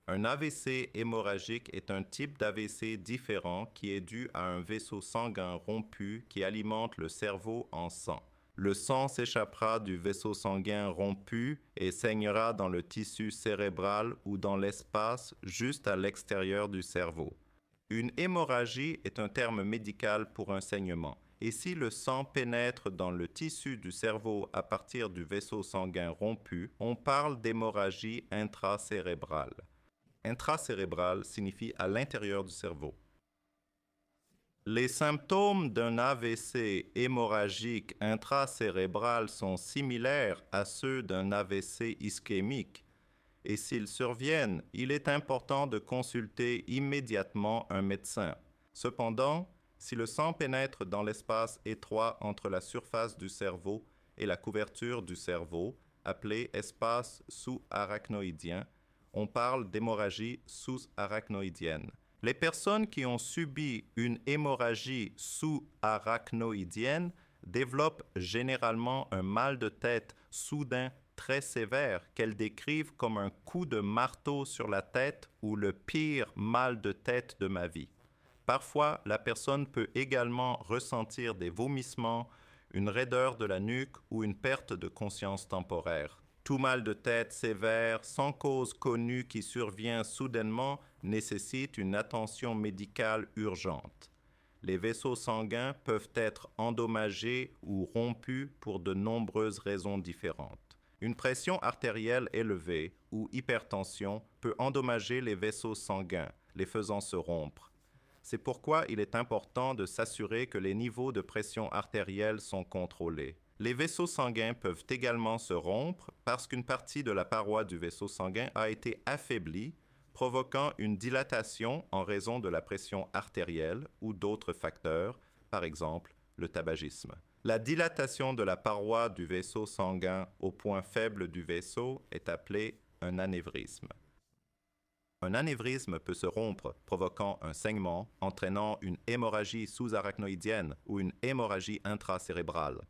Un AVC hémorragique est un type d'AVC différent qui est dû à un vaisseau sanguin rompu qui alimente le cerveau en sang. Le sang s'échappera du vaisseau sanguin rompu et saignera dans le tissu cérébral ou dans l'espace juste à l'extérieur du cerveau. Une hémorragie est un terme médical pour un saignement. Et si le sang pénètre dans le tissu du cerveau à partir du vaisseau sanguin rompu, on parle d'hémorragie intracérébrale. Intracérébral signifie à l'intérieur du cerveau. Les symptômes d'un AVC hémorragique intracérébral sont similaires à ceux d'un AVC ischémique. Et s'ils surviennent, il est important de consulter immédiatement un médecin. Cependant, si le sang pénètre dans l'espace étroit entre la surface du cerveau et la couverture du cerveau, appelé espace sous-arachnoïdien, on parle d'hémorragie sous-arachnoïdienne. Les personnes qui ont subi une hémorragie sous-arachnoïdienne développent généralement un mal de tête soudain très sévère qu'elles décrivent comme un coup de marteau sur la tête ou le pire mal de tête de ma vie. Parfois, la personne peut également ressentir des vomissements, une raideur de la nuque ou une perte de conscience temporaire. Tout mal de tête sévère, sans cause connue qui survient soudainement, nécessite une attention médicale urgente. Les vaisseaux sanguins peuvent être endommagés ou rompus pour de nombreuses raisons différentes. Une pression artérielle élevée ou hypertension peut endommager les vaisseaux sanguins, les faisant se rompre. C'est pourquoi il est important de s'assurer que les niveaux de pression artérielle sont contrôlés. Les vaisseaux sanguins peuvent également se rompre parce qu'une partie de la paroi du vaisseau sanguin a été affaiblie, provoquant une dilatation en raison de la pression artérielle ou d'autres facteurs, par exemple le tabagisme. La dilatation de la paroi du vaisseau sanguin au point faible du vaisseau est appelée un anévrisme. Un anévrisme peut se rompre, provoquant un saignement, entraînant une hémorragie sous-arachnoïdienne ou une hémorragie intracérébrale.